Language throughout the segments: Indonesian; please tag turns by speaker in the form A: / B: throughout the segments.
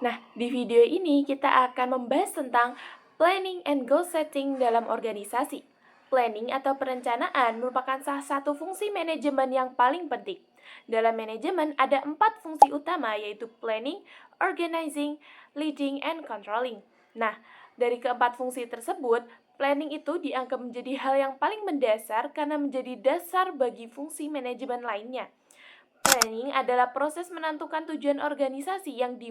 A: Nah, di video ini kita akan membahas tentang planning and goal setting dalam organisasi. Planning atau perencanaan merupakan salah satu fungsi manajemen yang paling penting. Dalam manajemen ada 4 fungsi utama, yaitu planning, organizing, leading, and controlling. Nah, dari keempat fungsi tersebut, planning itu dianggap menjadi hal yang paling mendasar karena menjadi dasar bagi fungsi manajemen lainnya. Planning adalah proses menentukan tujuan organisasi yang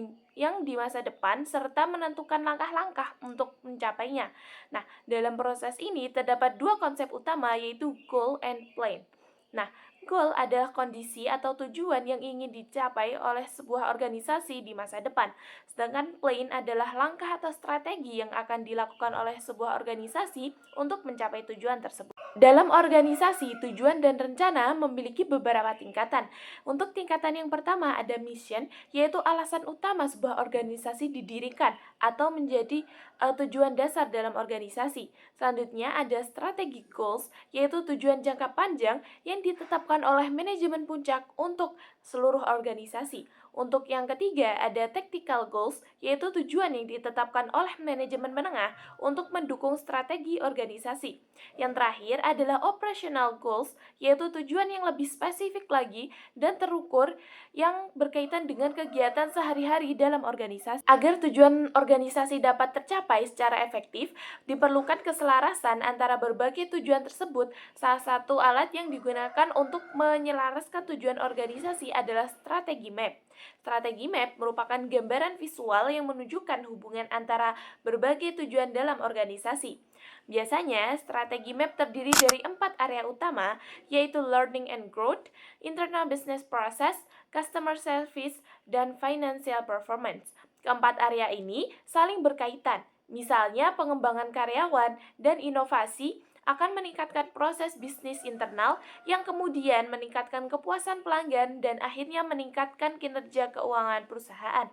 A: di masa depan serta menentukan langkah-langkah untuk mencapainya. Nah, dalam proses ini terdapat dua konsep utama, yaitu goal and plan. Nah, goal adalah kondisi atau tujuan yang ingin dicapai oleh sebuah organisasi di masa depan. Sedangkan plan adalah langkah atau strategi yang akan dilakukan oleh sebuah organisasi untuk mencapai tujuan tersebut. Dalam organisasi, tujuan dan rencana memiliki beberapa tingkatan. Untuk tingkatan yang pertama ada mission, yaitu alasan utama sebuah organisasi didirikan atau menjadi tujuan dasar dalam organisasi. Selanjutnya ada strategic goals, yaitu tujuan jangka panjang yang ditetapkan oleh manajemen puncak untuk seluruh organisasi. Untuk yang ketiga ada tactical goals, yaitu tujuan yang ditetapkan oleh manajemen menengah untuk mendukung strategi organisasi. Yang terakhir adalah operational goals, yaitu tujuan yang lebih spesifik lagi dan terukur yang berkaitan dengan kegiatan sehari-hari dalam organisasi. Agar tujuan organisasi dapat tercapai secara efektif, diperlukan keselarasan antara berbagai tujuan tersebut. Salah satu alat yang digunakan untuk menyelaraskan tujuan organisasi adalah strategi map. Strategi map merupakan gambaran visual yang menunjukkan hubungan antara berbagai tujuan dalam organisasi. Biasanya, strategi map terdiri dari 4 area utama, yaitu learning and growth, internal business process, customer service, dan financial performance. Keempat area ini saling berkaitan. Misalnya, pengembangan karyawan dan inovasi akan meningkatkan proses bisnis internal yang kemudian meningkatkan kepuasan pelanggan dan akhirnya meningkatkan kinerja keuangan perusahaan.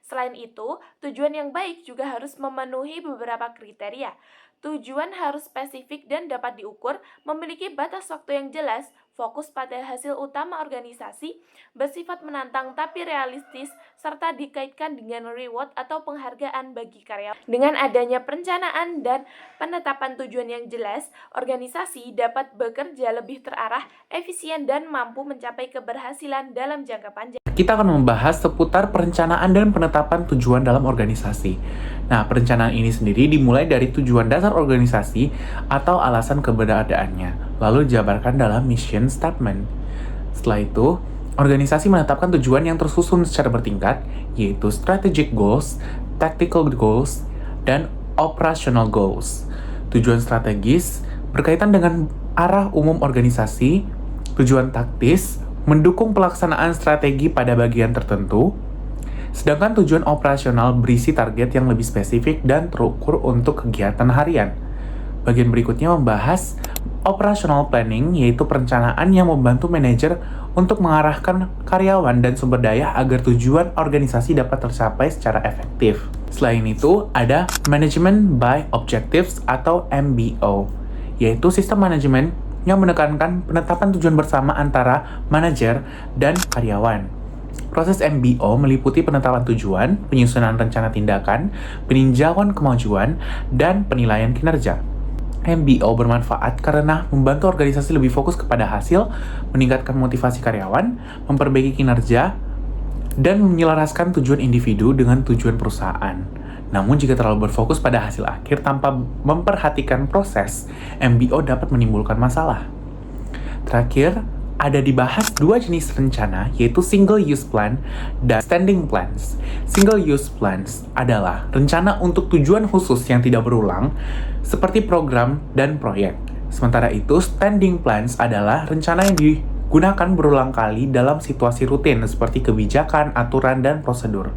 A: Selain itu, tujuan yang baik juga harus memenuhi beberapa kriteria. Tujuan harus spesifik dan dapat diukur, memiliki batas waktu yang jelas, fokus pada hasil utama organisasi, bersifat menantang tapi realistis, serta dikaitkan dengan reward atau penghargaan bagi karyawan. Dengan adanya perencanaan dan penetapan tujuan yang jelas, organisasi dapat bekerja lebih terarah, efisien, dan mampu mencapai keberhasilan dalam jangka panjang.
B: Kita akan membahas seputar perencanaan dan penetapan tujuan dalam organisasi. Nah, perencanaan ini sendiri dimulai dari tujuan dasar organisasi atau alasan keberadaannya, lalu dijabarkan dalam mission statement. Setelah itu, organisasi menetapkan tujuan yang tersusun secara bertingkat, yaitu strategic goals, tactical goals, dan operational goals. Tujuan strategis berkaitan dengan arah umum organisasi, tujuan taktis mendukung pelaksanaan strategi pada bagian tertentu, sedangkan tujuan operasional berisi target yang lebih spesifik dan terukur untuk kegiatan harian. Bagian berikutnya membahas operational planning, yaitu perencanaan yang membantu manajer untuk mengarahkan karyawan dan sumber daya agar tujuan organisasi dapat tercapai secara efektif. Selain itu, ada Management by Objectives atau MBO, yaitu sistem manajemen yang menekankan penetapan tujuan bersama antara manajer dan karyawan. Proses MBO meliputi penetapan tujuan, penyusunan rencana tindakan, peninjauan kemajuan, dan penilaian kinerja. MBO bermanfaat karena membantu organisasi lebih fokus kepada hasil, meningkatkan motivasi karyawan, memperbaiki kinerja, dan menyelaraskan tujuan individu dengan tujuan perusahaan. Namun jika terlalu berfokus pada hasil akhir tanpa memperhatikan proses, MBO dapat menimbulkan masalah. Terakhir, ada dibahas dua jenis rencana, yaitu single-use plan dan standing plans. Single-use plans adalah rencana untuk tujuan khusus yang tidak berulang, seperti program dan proyek. Sementara itu, standing plans adalah rencana yang digunakan berulang kali dalam situasi rutin, seperti kebijakan, aturan, dan prosedur.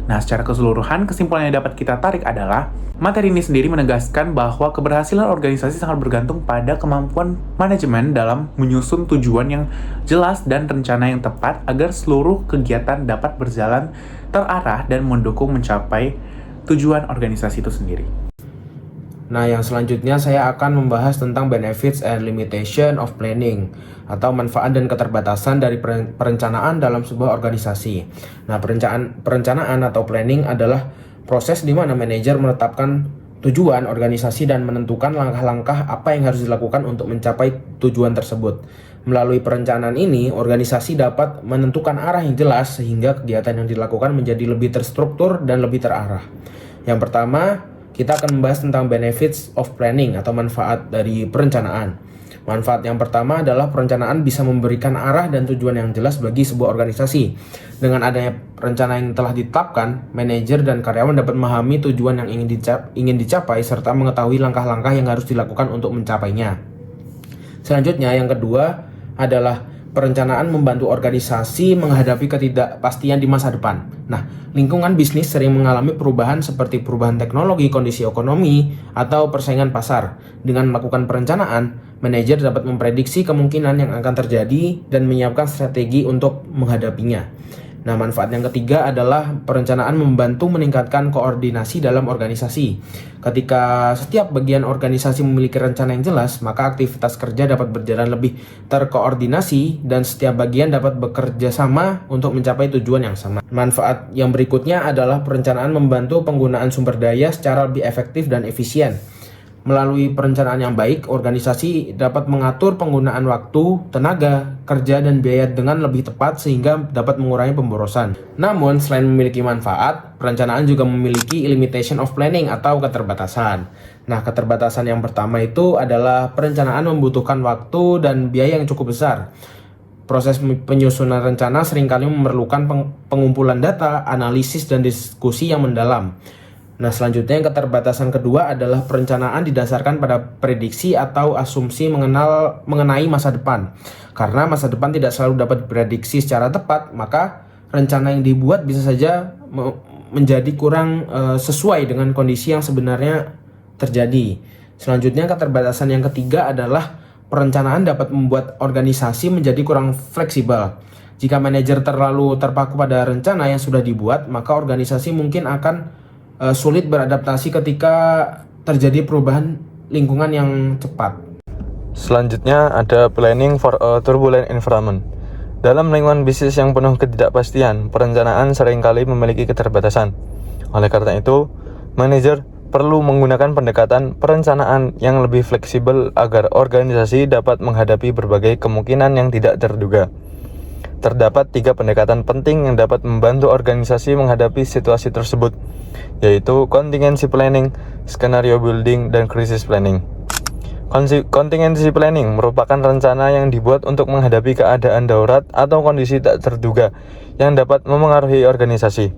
B: Nah, secara keseluruhan, kesimpulan yang dapat kita tarik adalah materi ini sendiri menegaskan bahwa keberhasilan organisasi sangat bergantung pada kemampuan manajemen dalam menyusun tujuan yang jelas dan rencana yang tepat agar seluruh kegiatan dapat berjalan terarah dan mendukung mencapai tujuan organisasi itu sendiri.
C: Nah, yang selanjutnya saya akan membahas tentang benefits and limitation of planning atau manfaat dan keterbatasan dari perencanaan dalam sebuah organisasi. Nah, perencanaan atau planning adalah proses di mana manajer menetapkan tujuan organisasi dan menentukan langkah-langkah apa yang harus dilakukan untuk mencapai tujuan tersebut. Melalui perencanaan ini, organisasi dapat menentukan arah yang jelas sehingga kegiatan yang dilakukan menjadi lebih terstruktur dan lebih terarah. Yang pertama, kita akan membahas tentang benefits of planning atau manfaat dari perencanaan. Manfaat yang pertama adalah perencanaan bisa memberikan arah dan tujuan yang jelas bagi sebuah organisasi. Dengan adanya rencana yang telah ditetapkan, manajer dan karyawan dapat memahami tujuan yang ingin dicapai serta mengetahui langkah-langkah yang harus dilakukan untuk mencapainya. Selanjutnya, yang kedua adalah perencanaan membantu organisasi menghadapi ketidakpastian di masa depan. Nah, lingkungan bisnis sering mengalami perubahan seperti perubahan teknologi, kondisi ekonomi, atau persaingan pasar. Dengan melakukan perencanaan, manajer dapat memprediksi kemungkinan yang akan terjadi dan menyiapkan strategi untuk menghadapinya. Nah, manfaat yang ketiga adalah perencanaan membantu meningkatkan koordinasi dalam organisasi. Ketika setiap bagian organisasi memiliki rencana yang jelas, maka aktivitas kerja dapat berjalan lebih terkoordinasi dan setiap bagian dapat bekerja sama untuk mencapai tujuan yang sama. Manfaat yang berikutnya adalah perencanaan membantu penggunaan sumber daya secara lebih efektif dan efisien. Melalui perencanaan yang baik, organisasi dapat mengatur penggunaan waktu, tenaga, kerja, dan biaya dengan lebih tepat sehingga dapat mengurangi pemborosan. Namun, selain memiliki manfaat, perencanaan juga memiliki limitation of planning atau keterbatasan. Nah, keterbatasan yang pertama itu adalah perencanaan membutuhkan waktu dan biaya yang cukup besar. Proses penyusunan rencana seringkali memerlukan pengumpulan data, analisis, dan diskusi yang mendalam. Nah, selanjutnya yang keterbatasan kedua adalah perencanaan didasarkan pada prediksi atau asumsi mengenai masa depan. Karena masa depan tidak selalu dapat diprediksi secara tepat, maka rencana yang dibuat bisa saja menjadi kurang sesuai dengan kondisi yang sebenarnya terjadi. Selanjutnya keterbatasan yang ketiga adalah perencanaan dapat membuat organisasi menjadi kurang fleksibel. Jika manajer terlalu terpaku pada rencana yang sudah dibuat, maka organisasi mungkin akan sulit beradaptasi ketika terjadi perubahan lingkungan yang cepat.
D: Selanjutnya ada planning for a turbulent environment. Dalam lingkungan bisnis yang penuh ketidakpastian, perencanaan seringkali memiliki keterbatasan. Oleh karena itu, manajer perlu menggunakan pendekatan perencanaan yang lebih fleksibel agar organisasi dapat menghadapi berbagai kemungkinan yang tidak terduga. Terdapat 3 pendekatan penting yang dapat membantu organisasi menghadapi situasi tersebut, yaitu contingency planning, scenario building, dan crisis planning. Contingency planning merupakan rencana yang dibuat untuk menghadapi keadaan darurat atau kondisi tak terduga yang dapat memengaruhi organisasi.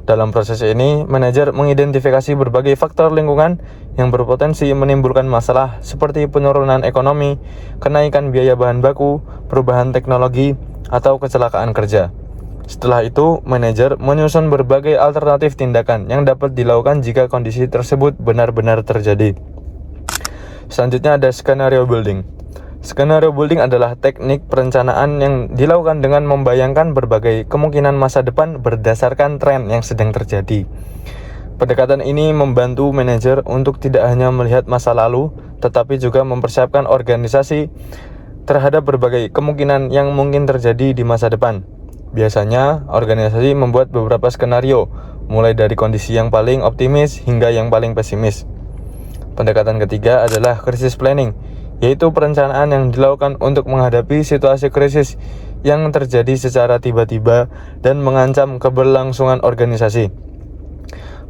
D: Dalam proses ini, manajer mengidentifikasi berbagai faktor lingkungan yang berpotensi menimbulkan masalah seperti penurunan ekonomi, kenaikan biaya bahan baku, perubahan teknologi, atau kecelakaan kerja. Setelah itu, manajer menyusun berbagai alternatif tindakan yang dapat dilakukan jika kondisi tersebut benar-benar terjadi. Selanjutnya ada scenario building. Skenario building adalah teknik perencanaan yang dilakukan dengan membayangkan berbagai kemungkinan masa depan berdasarkan tren yang sedang terjadi. Pendekatan ini membantu manajer untuk tidak hanya melihat masa lalu, tetapi juga mempersiapkan organisasi terhadap berbagai kemungkinan yang mungkin terjadi di masa depan. Biasanya, organisasi membuat beberapa skenario, mulai dari kondisi yang paling optimis hingga yang paling pesimis. Pendekatan ketiga adalah crisis planning, yaitu perencanaan yang dilakukan untuk menghadapi situasi krisis yang terjadi secara tiba-tiba dan mengancam keberlangsungan organisasi.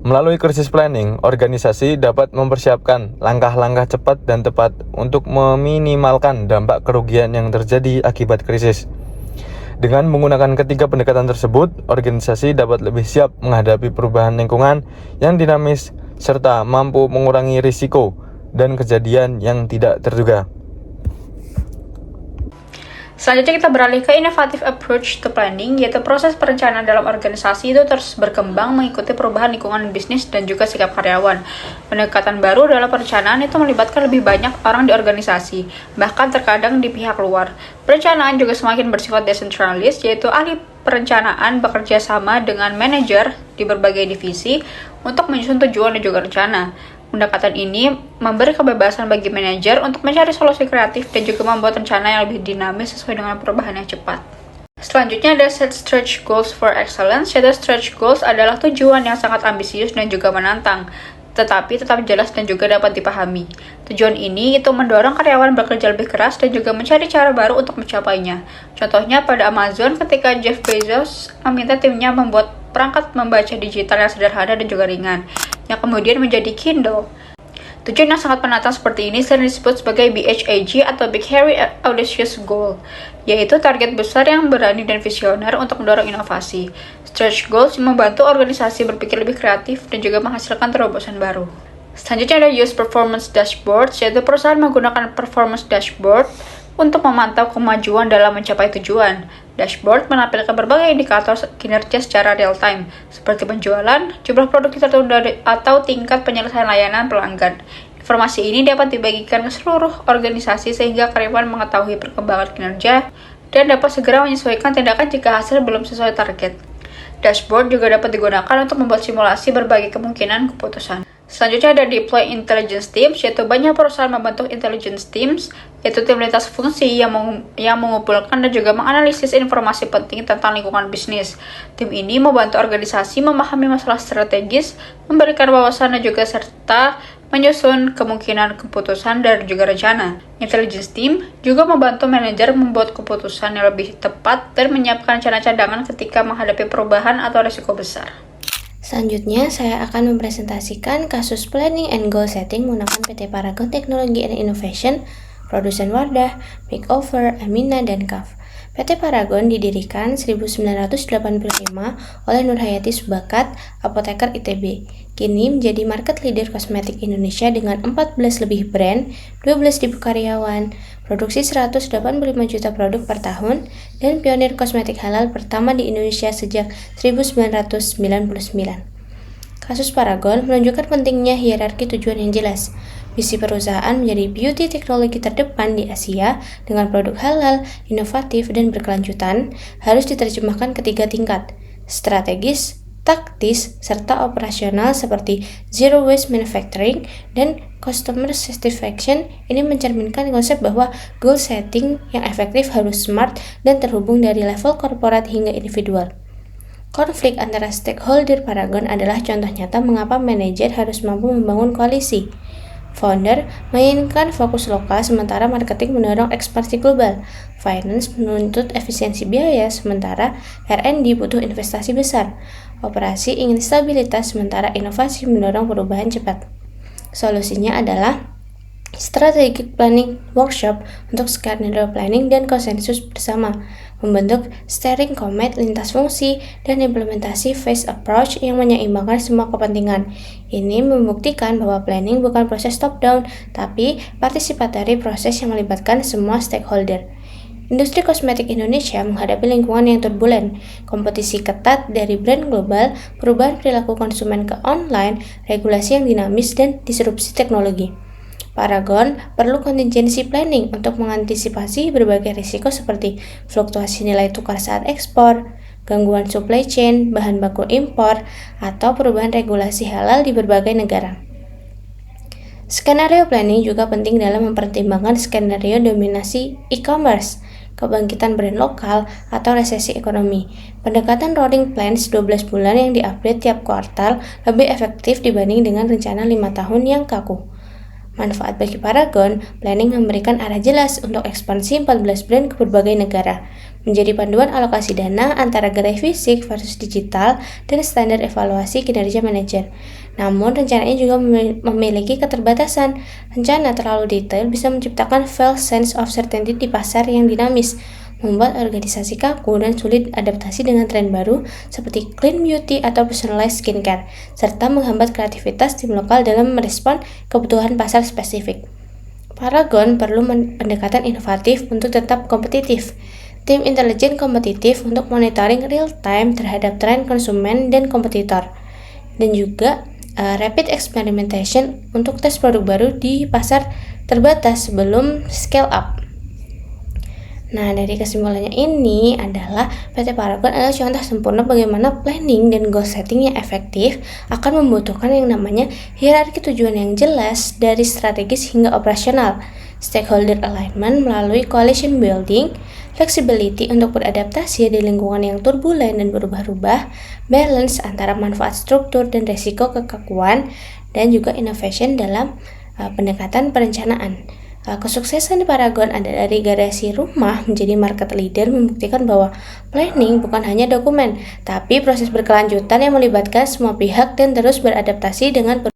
D: Melalui crisis planning, organisasi dapat mempersiapkan langkah-langkah cepat dan tepat untuk meminimalkan dampak kerugian yang terjadi akibat krisis. Dengan menggunakan ketiga pendekatan tersebut, organisasi dapat lebih siap menghadapi perubahan lingkungan yang dinamis serta mampu mengurangi risiko dan kejadian yang tidak terduga.
E: Selanjutnya kita beralih ke innovative approach to planning, yaitu proses perencanaan dalam organisasi itu terus berkembang mengikuti perubahan lingkungan bisnis dan juga sikap karyawan. Pendekatan baru dalam perencanaan itu melibatkan lebih banyak orang di organisasi, bahkan terkadang di pihak luar. Perencanaan juga semakin bersifat desentralis, yaitu ahli perencanaan bekerja sama dengan manajer di berbagai divisi untuk menyusun tujuan dan juga rencana. Pendekatan ini memberi kebebasan bagi manajer untuk mencari solusi kreatif dan juga membuat rencana yang lebih dinamis sesuai dengan perubahan yang cepat. Selanjutnya ada set stretch goals for excellence. Yaitu stretch goals adalah tujuan yang sangat ambisius dan juga menantang, tetapi tetap jelas dan juga dapat dipahami. Tujuan ini itu mendorong karyawan bekerja lebih keras dan juga mencari cara baru untuk mencapainya. Contohnya pada Amazon ketika Jeff Bezos meminta timnya membuat perangkat membaca digital yang sederhana dan juga ringan, yang kemudian menjadi Kindle. Tujuan yang sangat penantang seperti ini sering disebut sebagai BHAG atau Big Hairy Audacious Goal, yaitu target besar yang berani dan visioner untuk mendorong inovasi. Stretch goals membantu organisasi berpikir lebih kreatif dan juga menghasilkan terobosan baru. Selanjutnya ada Use Performance Dashboards, yaitu perusahaan menggunakan performance dashboard untuk memantau kemajuan dalam mencapai tujuan. Dashboard menampilkan berbagai indikator kinerja secara real-time, seperti penjualan, jumlah produk yang tertunda, atau tingkat penyelesaian layanan pelanggan. Informasi ini dapat dibagikan ke seluruh organisasi sehingga karyawan mengetahui perkembangan kinerja dan dapat segera menyesuaikan tindakan jika hasil belum sesuai target. Dashboard juga dapat digunakan untuk membuat simulasi berbagai kemungkinan keputusan. Selanjutnya ada Deploy Intelligence Teams, yaitu banyak perusahaan membentuk intelligence teams, yaitu tim lintas fungsi yang mengumpulkan dan juga menganalisis informasi penting tentang lingkungan bisnis. Tim ini membantu organisasi memahami masalah strategis, memberikan wawasan dan juga serta menyusun kemungkinan keputusan dan juga rencana. Intelligence Team juga membantu manajer membuat keputusan yang lebih tepat dan menyiapkan rencana cadangan ketika menghadapi perubahan atau risiko besar.
F: Selanjutnya, saya akan mempresentasikan kasus planning and goal setting menggunakan PT Paragon Technology and Innovation, produsen Wardah, Makeover, Amina, dan KAF. PT Paragon didirikan 1985 oleh Nurhayati Subakat, apoteker ITB. Kini menjadi market leader kosmetik Indonesia dengan 14 lebih brand, 12.000 karyawan, produksi 185 juta produk per tahun, dan pionir kosmetik halal pertama di Indonesia sejak 1999. Kasus Paragon menunjukkan pentingnya hierarki tujuan yang jelas. Misi perusahaan menjadi beauty teknologi terdepan di Asia dengan produk halal, inovatif, dan berkelanjutan harus diterjemahkan ke 3 tingkat: strategis, taktis, serta operasional seperti zero waste manufacturing dan customer satisfaction. Ini mencerminkan konsep bahwa goal setting yang efektif harus smart dan terhubung dari level korporat hingga individual. Konflik antara stakeholder Paragon adalah contoh nyata mengapa manajer harus mampu membangun koalisi. Founder menginginkan fokus lokal sementara marketing mendorong ekspansi global. Finance menuntut efisiensi biaya sementara R&D butuh investasi besar. Operasi ingin stabilitas sementara inovasi mendorong perubahan cepat. Solusinya adalah strategic planning workshop untuk skenario planning dan konsensus bersama, membentuk steering committee lintas fungsi, dan implementasi phase approach yang menyeimbangkan semua kepentingan. Ini membuktikan bahwa planning bukan proses top-down, tapi participatory proses yang melibatkan semua stakeholder. Industri kosmetik Indonesia menghadapi lingkungan yang turbulen, kompetisi ketat dari brand global, perubahan perilaku konsumen ke online, regulasi yang dinamis, dan disrupsi teknologi. Paragon perlu contingency planning untuk mengantisipasi berbagai risiko seperti fluktuasi nilai tukar saat ekspor, gangguan supply chain, bahan baku impor, atau perubahan regulasi halal di berbagai negara. Skenario planning juga penting dalam mempertimbangkan skenario dominasi e-commerce, kebangkitan brand lokal, atau resesi ekonomi. Pendekatan rolling plans 12 bulan yang diupdate tiap kuartal lebih efektif dibanding dengan rencana 5 tahun yang kaku. Manfaat bagi Paragon, planning memberikan arah jelas untuk ekspansi 14 brand ke berbagai negara, menjadi panduan alokasi dana antara gerai fisik versus digital, dan standar evaluasi kinerja manajer. Namun, rencananya juga memiliki keterbatasan. Rencana terlalu detail bisa menciptakan false sense of certainty di pasar yang dinamis, membuat organisasi kaku dan sulit adaptasi dengan tren baru seperti clean beauty atau personalized skincare, serta menghambat kreativitas tim lokal dalam merespon kebutuhan pasar spesifik. Paragon perlu pendekatan inovatif untuk tetap kompetitif. Tim intelijen kompetitif untuk monitoring real-time terhadap tren konsumen dan kompetitor, dan juga rapid experimentation untuk tes produk baru di pasar terbatas sebelum scale up. Nah, dari kesimpulannya ini adalah PT Paragon adalah contoh sempurna bagaimana planning dan goal setting yang efektif akan membutuhkan yang namanya hierarki tujuan yang jelas dari strategis hingga operasional, stakeholder alignment melalui coalition building, flexibility untuk beradaptasi di lingkungan yang turbulen dan berubah-ubah, balance antara manfaat struktur dan resiko kekakuan, dan juga innovation dalam pendekatan perencanaan. Kesuksesan di Paragon ada dari garasi rumah menjadi market leader membuktikan bahwa planning bukan hanya dokumen, tapi proses berkelanjutan yang melibatkan semua pihak dan terus beradaptasi dengan